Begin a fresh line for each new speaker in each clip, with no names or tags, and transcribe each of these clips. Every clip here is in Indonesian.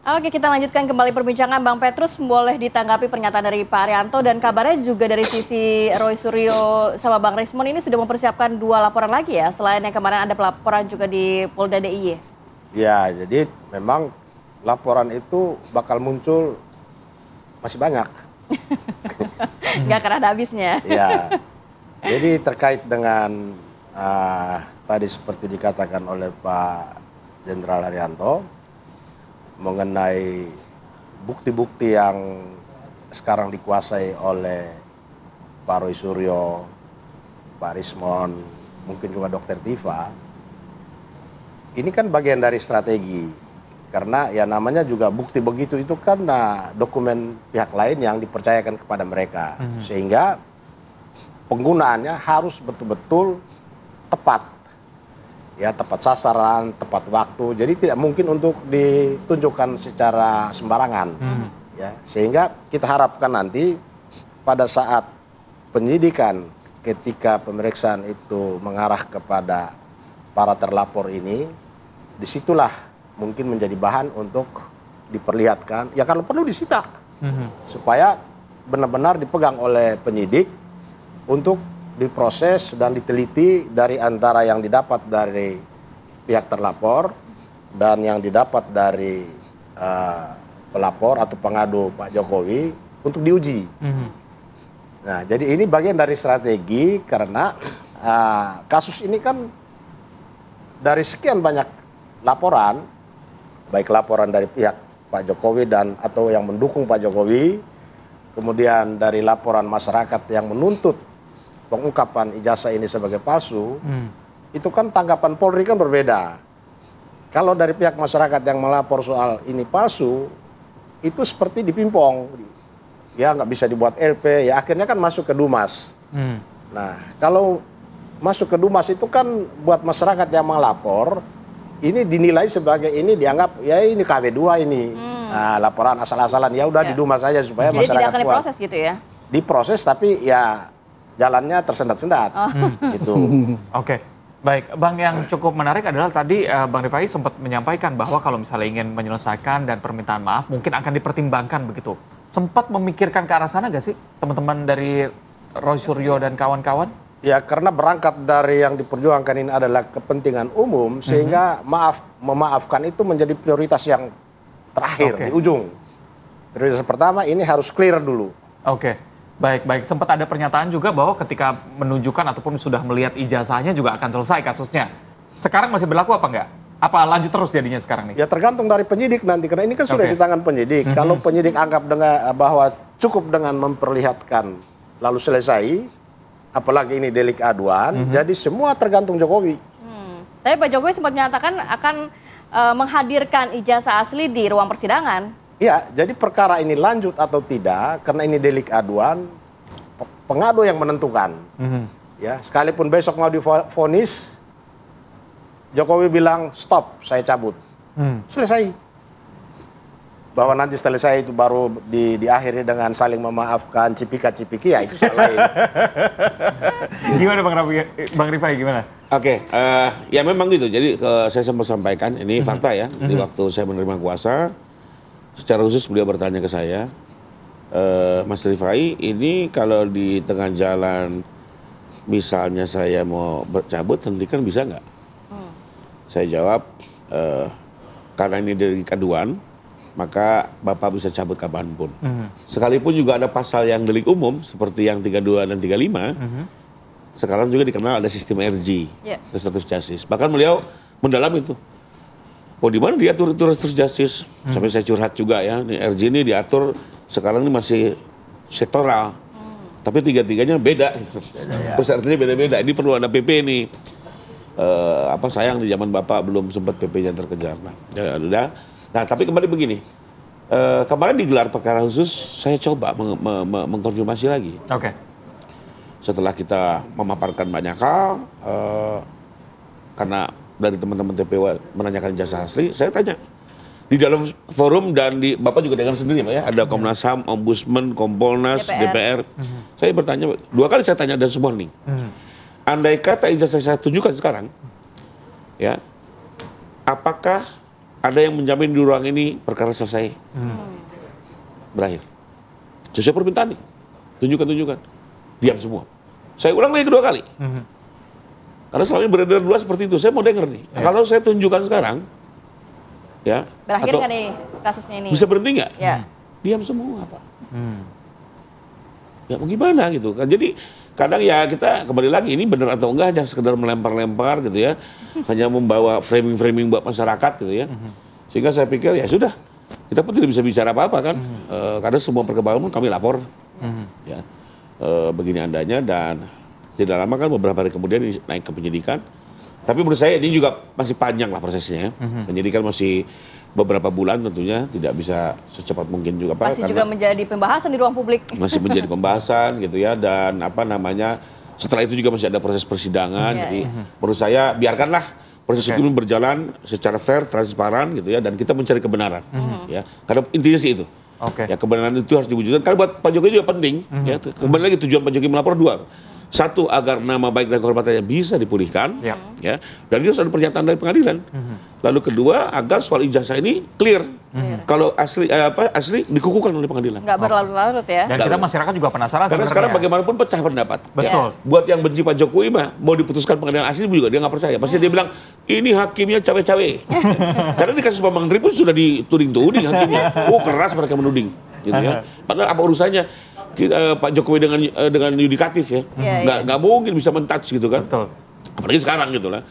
Oke, kita lanjutkan kembali perbincangan. Bang Petrus, boleh ditanggapi pernyataan dari Pak Arianto dan kabarnya juga dari sisi Roy Suryo sama Bang Rismon ini sudah mempersiapkan 2 laporan lagi ya, selain yang kemarin ada pelaporan juga di Polda DIY.
Ya, jadi memang laporan itu bakal muncul masih banyak.
Nggak akan ada habisnya.
Ya, jadi terkait dengan tadi seperti dikatakan oleh Pak Jenderal Arianto, mengenai bukti-bukti yang sekarang dikuasai oleh Pak Roy Suryo, Pak Rismon, mungkin juga Dr. Tifa, ini kan bagian dari strategi. Karena ya namanya juga bukti begitu itu kan dokumen pihak lain yang dipercayakan kepada mereka. Sehingga penggunaannya harus betul-betul tepat. Ya, tepat sasaran, tepat waktu. Jadi tidak mungkin untuk ditunjukkan secara sembarangan. Ya, sehingga kita harapkan nanti pada saat penyidikan ketika pemeriksaan itu mengarah kepada para terlapor ini, disitulah mungkin menjadi bahan untuk diperlihatkan. Ya kalau perlu disita. Supaya benar-benar dipegang oleh penyidik untuk diproses dan diteliti dari antara yang didapat dari pihak terlapor dan yang didapat dari pelapor atau pengadu Pak Jokowi untuk diuji. Nah, jadi ini bagian dari strategi karena kasus ini kan dari sekian banyak laporan, baik laporan dari pihak Pak Jokowi dan atau yang mendukung Pak Jokowi, kemudian dari laporan masyarakat yang menuntut pengungkapan ijazah ini sebagai palsu, itu kan tanggapan Polri kan berbeda. Kalau dari pihak masyarakat yang melapor soal ini palsu, itu seperti dipimpong. Ya nggak bisa dibuat LP, ya akhirnya kan masuk ke Dumas. Nah, kalau masuk ke Dumas itu kan buat masyarakat yang melapor, ini dinilai sebagai ini dianggap, ya ini KW2 ini. Nah, laporan asal-asalan, ya udah di Dumas saja supaya
Jadi
masyarakat
tidak akan
puas.
diproses gitu ya?
Diproses tapi ya jalannya tersendat-sendat, gitu.
Oke, baik. Bang, yang cukup menarik adalah tadi Bang Rifai sempat menyampaikan bahwa kalau misalnya ingin menyelesaikan dan permintaan maaf mungkin akan dipertimbangkan begitu. Sempat memikirkan ke arah sana gak sih teman-teman dari Roy Suryo dan kawan-kawan?
Ya karena berangkat dari yang diperjuangkan ini adalah kepentingan umum, sehingga memaafkan itu menjadi prioritas yang terakhir, di ujung. Prioritas pertama ini harus clear dulu.
Oke. Baik. Sempat ada pernyataan juga bahwa ketika menunjukkan ataupun sudah melihat ijazahnya juga akan selesai kasusnya. Sekarang masih berlaku apa enggak? Apa lanjut terus jadinya sekarang nih?
Ya tergantung dari penyidik nanti, karena ini kan sudah di tangan penyidik. Kalau penyidik anggap bahwa cukup dengan memperlihatkan lalu selesai, apalagi ini delik aduan, jadi semua tergantung Jokowi.
Tapi Pak Jokowi sempat menyatakan akan menghadirkan ijazah asli di ruang persidangan.
Ya, jadi perkara ini lanjut atau tidak, karena ini delik aduan, pengadu yang menentukan. Ya, sekalipun besok mau divonis, Jokowi bilang stop, saya cabut. Selesai. Bahwa nanti selesai itu baru diakhiri dengan saling memaafkan, cipika-cipiki, ya itu soal lain.
Gimana Bang Rifai, gimana?
Oke, ya memang gitu. Jadi saya sempat sampaikan, ini fakta ya. Di waktu saya menerima kuasa, secara khusus beliau bertanya ke saya, Mas Rifai, ini kalau di tengah jalan misalnya saya mau bercabut, hentikan bisa nggak? Saya jawab, karena ini delik aduan, maka Bapak bisa cabut kapanpun. Sekalipun juga ada pasal yang delik umum, seperti yang 32 dan 35, sekarang juga dikenal ada sistem RG, Restoratif Justice. Bahkan beliau mendalam itu. Oh di mana diatur Restoratif Justice? Sampai saya curhat juga ya, ini RG ini diatur sekarang ini masih sektoral. Tapi tiga-tiganya beda. Pesertanya beda-beda. Ini perlu ada PP nih. Sayang di zaman Bapak belum sempat PP-nya terkejar. Nah, tapi kembali begini. Kemarin digelar perkara khusus, saya coba mengkonfirmasi lagi.
Oke.
Setelah kita memaparkan banyak hal, karena dari teman-teman TPW menanyakan ijazah asli, saya tanya. Di dalam forum dan di Bapak juga dengar sendiri Pak ya, ada Komnas HAM, Ombudsman, Kompolnas, DPR. Saya bertanya, 2 kali saya tanya dan semua nih. Andai kata ijazah saya tunjukkan sekarang, ya, apakah ada yang menjamin di ruang ini perkara selesai. Berakhir. Sesuai permintaan nih. Tunjukkan. Diam semua. Saya ulang lagi kedua kali. Karena selama ini beredar dua seperti itu. Saya mau denger nih. Kalau saya tunjukkan sekarang, ya.
Berakhir nggak nih kasusnya ini?
Bisa berhenti nggak?
Ya.
Diam semua, Pak. Ya mau gimana gitu kan. Jadi kadang ya kita kembali lagi ini benar atau enggak hanya sekedar melempar-lempar gitu ya. Hanya membawa framing-framing buat masyarakat gitu ya. Sehingga saya pikir ya sudah. Kita pun tidak bisa bicara apa-apa kan. Karena semua perkembangan pun kami lapor. Ya. Begini adanya dan tidak lama kan beberapa hari kemudian naik ke penyidikan. Tapi menurut saya ini juga masih panjang lah prosesnya. Penyidikan masih beberapa bulan tentunya, tidak bisa secepat mungkin juga Pak.
Masih juga menjadi pembahasan di ruang publik.
Masih menjadi pembahasan gitu ya, dan apa namanya, setelah itu juga masih ada proses persidangan. Jadi menurut saya biarkanlah proses hukum berjalan secara fair, transparan gitu ya, dan kita mencari kebenaran. Ya, karena intinya sih itu. Ya, kebenaran itu harus diwujudkan. Karena buat Pak Jokowi juga penting. Ya, kembali lagi tujuan Pak Jokowi melapor dua. Satu, agar nama baik dan kehormatannya bisa dipulihkan, ya, dan itu harus ada pernyataan dari pengadilan. Lalu kedua, agar soal ijazah ini clear. Kalau asli dikukuhkan oleh pengadilan.
Nggak berlarut-larut ya.
Dan kita masyarakat juga penasaran.
Karena sekarang bagaimanapun pecah pendapat.
Betul.
Buat yang benci Pak Jokowi mah, mau diputuskan pengadilan asli juga dia nggak percaya. Pasti dia bilang, ini hakimnya cawe-cawe. Karena di kasus Pak Menteri pun sudah dituding-tuding hakimnya. Oh keras mereka menuding. Gitu ya. Padahal apa urusannya? Pak Jokowi dengan yudikatif ya, nggak mungkin bisa mentouch gitu kan.
Betul.
Apalagi sekarang gitu lah.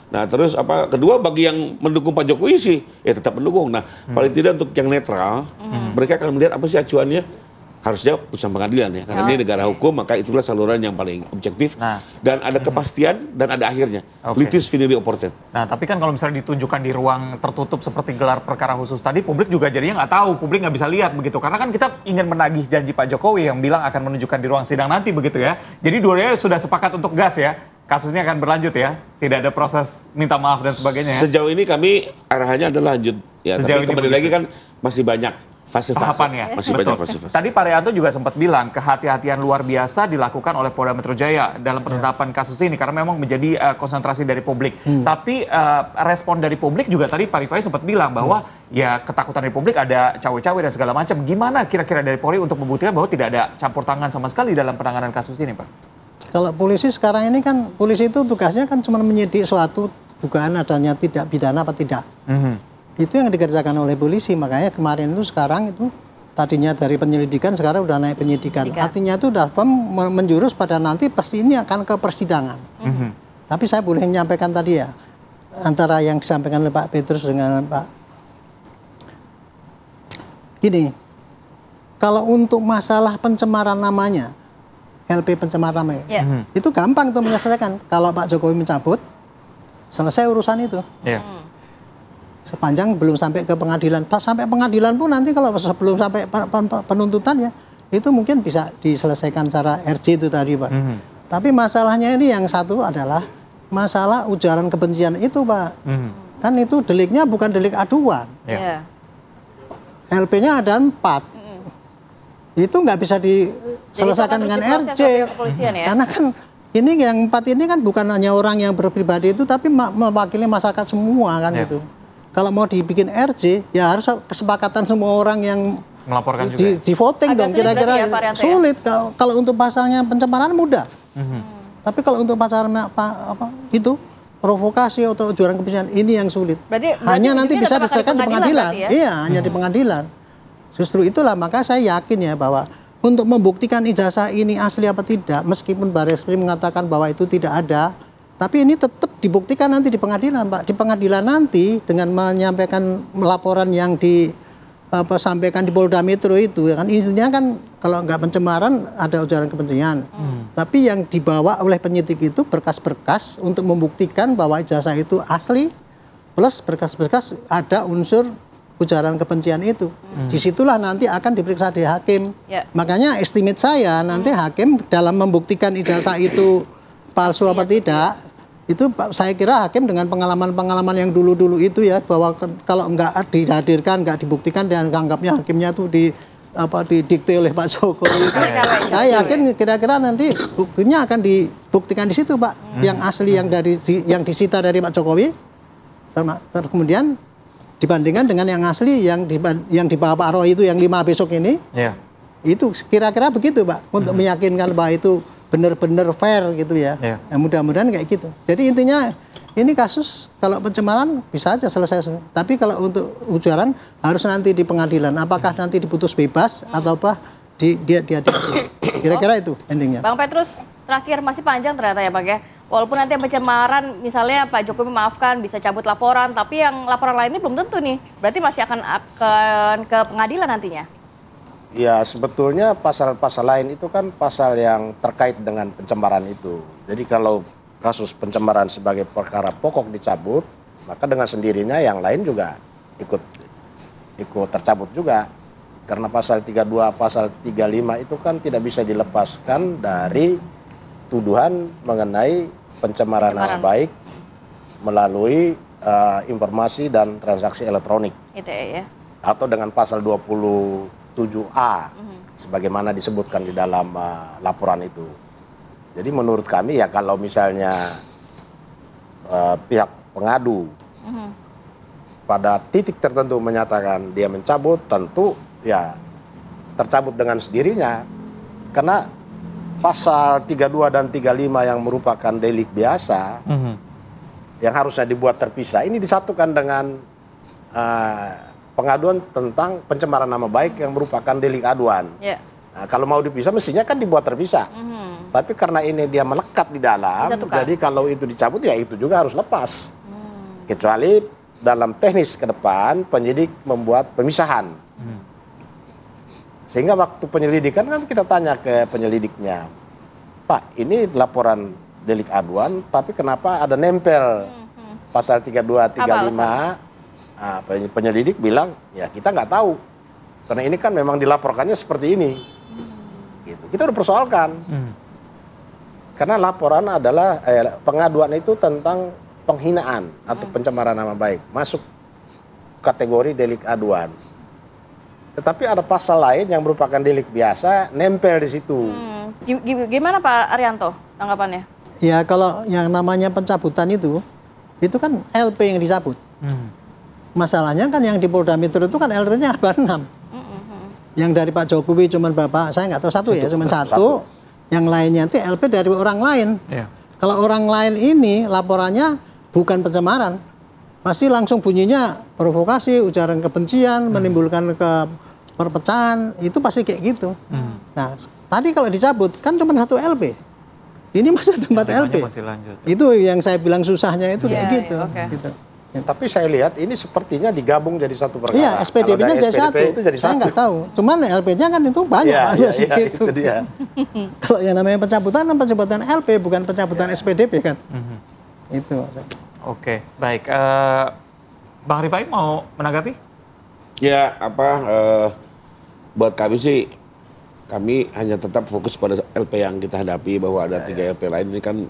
Nah terus apa kedua, bagi yang mendukung Pak Jokowi sih ya tetap mendukung. Nah paling tidak untuk yang netral, mereka akan melihat apa sih acuannya. Harusnya putusan pengadilan ya, karena ini negara hukum, maka itulah saluran yang paling objektif dan ada kepastian dan ada akhirnya. Litis finiri oportet.
Nah, tapi kan kalau misalnya ditunjukkan di ruang tertutup seperti gelar perkara khusus tadi, publik juga jadinya nggak tahu, publik nggak bisa lihat begitu. Karena kan kita ingin menagih janji Pak Jokowi yang bilang akan menunjukkan di ruang sidang nanti begitu ya. Jadi dua-duanya sudah sepakat untuk gas ya. Kasusnya akan berlanjut ya, tidak ada proses minta maaf dan sebagainya. Ya?
Sejauh ini kami arahannya adalah lanjut. Ya, tapi kembali lagi kan masih banyak fase-fase.
Ya?
Masih banyak fase-fase.
Tadi Pak Rianto juga sempat bilang kehati-hatian luar biasa dilakukan oleh Polda Metro Jaya dalam penetapan kasus ini karena memang menjadi konsentrasi dari publik. Tapi respon dari publik juga tadi Pak Rifai sempat bilang bahwa ya ketakutan dari publik ada cawe-cawe dan segala macam. Gimana kira-kira dari Polri untuk membuktikan bahwa tidak ada campur tangan sama sekali dalam penanganan kasus ini, Pak?
Kalau polisi sekarang ini kan, polisi itu tugasnya kan cuma menyidik suatu dugaan adanya tidak pidana apa tidak. Itu yang dikerjakan oleh polisi, makanya kemarin itu sekarang itu tadinya dari penyelidikan sekarang udah naik penyidikan. Artinya itu udah menjurus pada nanti pasti ini akan ke persidangan. Tapi saya boleh menyampaikan tadi ya, antara yang disampaikan oleh Pak Petrus dengan Pak. Gini, kalau untuk masalah pencemaran namanya, LP pencemaran namanya, itu gampang tuh menyelesaikan. Kalau Pak Jokowi mencabut, selesai urusan itu. Sepanjang belum sampai ke pengadilan. Pas sampai pengadilan pun nanti kalau sebelum sampai penuntutan ya, itu mungkin bisa diselesaikan secara RJ itu tadi Pak. Tapi masalahnya ini yang satu adalah masalah ujaran kebencian itu Pak. Kan itu deliknya bukan delik aduan. LP-nya ada 4. Itu nggak bisa diselesaikan dengan RJ. Karena kan ini yang 4 ini kan bukan hanya orang yang berpribadi itu, tapi mewakili masyarakat semua kan gitu. Kalau mau dibikin RJ, ya harus kesepakatan semua orang yang
melaporkan juga.
Di voting dong, kira-kira sulit. Kalau untuk pasalnya pencemaran mudah. Tapi kalau untuk pasalnya itu provokasi atau ujaran kebencian ini yang sulit.
Berarti
hanya nanti bisa diselesaikan di pengadilan. Iya, hanya di pengadilan. Justru itulah maka saya yakin ya bahwa untuk membuktikan ijazah ini asli apa tidak, meskipun Barreskrim mengatakan bahwa itu tidak ada, tapi ini tetap dibuktikan nanti di pengadilan, Pak. Di pengadilan nanti dengan menyampaikan laporan yang disampaikan di Polda Metro itu, ya kan intinya kan kalau nggak pencemaran ada ujaran kebencian. Tapi yang dibawa oleh penyidik itu berkas-berkas untuk membuktikan bahwa ijazah itu asli, plus berkas-berkas ada unsur ujaran kebencian itu. Disitulah nanti akan diperiksa di hakim. Makanya estimate saya nanti hakim dalam membuktikan ijazah itu palsu apa tidak, itu saya kira hakim dengan pengalaman-pengalaman yang dulu-dulu itu ya, bahwa kalau nggak dihadirkan, nggak dibuktikan dan anggapnya hakimnya itu didikte oleh Pak Jokowi. Saya yakin kira-kira nanti buktinya akan dibuktikan di situ Pak, yang asli yang disita dari Pak Jokowi, kemudian dibandingkan dengan yang asli yang dibawa Pak Roy itu yang 5 besok ini.
Iya.
Itu kira-kira begitu, Pak, untuk meyakinkan bahwa itu benar-benar fair gitu ya.
Iya.
Ya, mudah-mudahan kayak gitu. Jadi intinya ini kasus kalau pencemaran bisa aja selesai. Tapi kalau untuk ujaran harus nanti di pengadilan. Apakah nanti diputus bebas atau apa dia kira-kira itu endingnya.
Bang Petrus, terakhir masih panjang ternyata ya Bang ya. Walaupun nanti yang pencemaran, misalnya Pak Jokowi memaafkan, bisa cabut laporan, tapi yang laporan lainnya belum tentu nih. Berarti masih akan ke pengadilan nantinya?
Ya, sebetulnya pasal-pasal lain itu kan pasal yang terkait dengan pencemaran itu. Jadi kalau kasus pencemaran sebagai perkara pokok dicabut, maka dengan sendirinya yang lain juga ikut tercabut juga. Karena pasal 32, pasal 35 itu kan tidak bisa dilepaskan dari tuduhan mengenai pencemaran nama baik melalui informasi dan transaksi elektronik.
ITE ya.
Atau dengan pasal 27A sebagaimana disebutkan di dalam laporan itu. Jadi menurut kami ya kalau misalnya pihak pengadu pada titik tertentu menyatakan dia mencabut, tentu ya tercabut dengan sendirinya. Karena pasal 32 dan 35 yang merupakan delik biasa yang harusnya dibuat terpisah ini disatukan dengan pengaduan tentang pencemaran nama baik yang merupakan delik aduan.
Yeah.
Nah, kalau mau dipisah mestinya kan dibuat terpisah. Tapi karena ini dia melekat di dalam, jadi kalau itu dicabut ya itu juga harus lepas. Kecuali dalam teknis ke depan penyidik membuat pemisahan. Sehingga waktu penyelidikan kan kita tanya ke penyelidiknya, Pak, ini laporan delik aduan, tapi kenapa ada nempel pasal 32, 35? Nah, penyelidik bilang, ya kita nggak tahu, karena ini kan memang dilaporkannya seperti ini. Gitu. Kita udah persoalkan, karena laporan adalah pengaduan itu tentang penghinaan atau pencemaran nama baik, masuk kategori delik aduan. Tetapi ada pasal lain yang merupakan delik biasa, nempel di situ.
Gimana Pak Arianto tanggapannya?
Ya kalau yang namanya pencabutan itu kan LP yang dicabut. Masalahnya kan yang di Polda Metro itu kan LP-nya ada 6. Yang dari Pak Jokowi cuma Bapak, saya nggak tahu satu ya, cuma satu. Yang lainnya itu LP dari orang lain. Yeah. Kalau orang lain ini laporannya bukan pencemaran, pasti langsung bunyinya provokasi, ujaran kebencian, menimbulkan perpecahan, itu pasti kayak gitu. Nah, tadi kalau dicabut kan cuma satu LP. Ini masih ada 4 LP.
Masih lanjut.
Itu yang saya bilang susahnya itu kayak gitu. Gitu.
Tapi saya lihat ini sepertinya digabung jadi satu perkara.
Iya, SPDP-nya jadi satu.
Itu jadi
saya nggak tahu. Cuman LP-nya kan itu banyak.
Itu dia.
Kalau yang namanya pencabutan kan pencabutan LP, bukan pencabutan SPDP kan. Itu.
Oke, baik. Bang Rifai mau menanggapi?
Ya, buat kami sih, kami hanya tetap fokus pada LP yang kita hadapi, bahwa ada 3 LP lain. Ini kan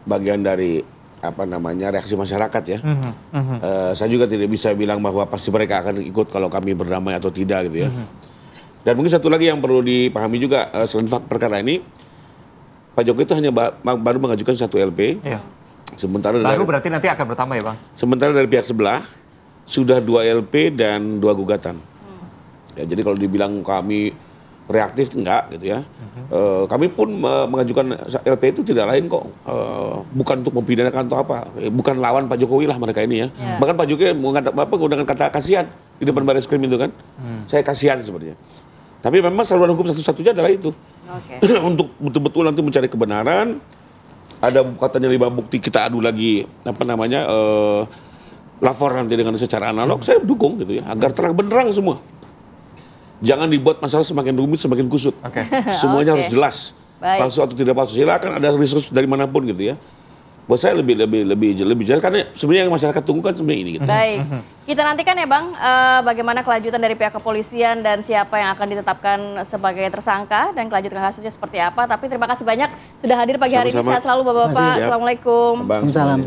bagian dari reaksi masyarakat ya. Saya juga tidak bisa bilang bahwa pasti mereka akan ikut kalau kami berdamai atau tidak gitu ya. Dan mungkin satu lagi yang perlu dipahami juga, selain perkara ini, Pak Jokowi itu hanya baru mengajukan 1 LP.
Iya.
Sementara
berarti nanti akan bertambah ya Bang?
Sementara dari pihak sebelah sudah 2 LP dan 2 gugatan. Ya, jadi kalau dibilang kami reaktif enggak gitu ya. Kami pun mengajukan LP itu tidak lain kok, bukan untuk mempidanakan atau apa, bukan lawan Pak Jokowi lah mereka ini ya. Bahkan Pak Jokowi menggunakan kata kasihan di depan baris krim itu kan. Saya kasihan sebenarnya. Tapi memang saluran hukum satu-satunya adalah itu. Untuk betul-betul nanti mencari kebenaran. Ada katanya 5 bukti, kita adu lagi lapor nanti dengan secara analog, saya dukung gitu ya, agar terang benderang semua. Jangan dibuat masalah semakin rumit, semakin kusut. Semuanya harus jelas. Palsu atau tidak palsu. Silakan ada resource dari manapun gitu ya. Buat saya lebih jelas, karena sebenarnya yang masyarakat tunggu kan sebenarnya ini. Gitu.
Baik, kita nantikan ya Bang, bagaimana kelanjutan dari pihak kepolisian dan siapa yang akan ditetapkan sebagai tersangka dan kelanjutan kasusnya seperti apa. Tapi terima kasih banyak sudah hadir pagi hari ini. Sehat selalu Bapak-Bapak. Assalamualaikum.
Waalaikumsalam.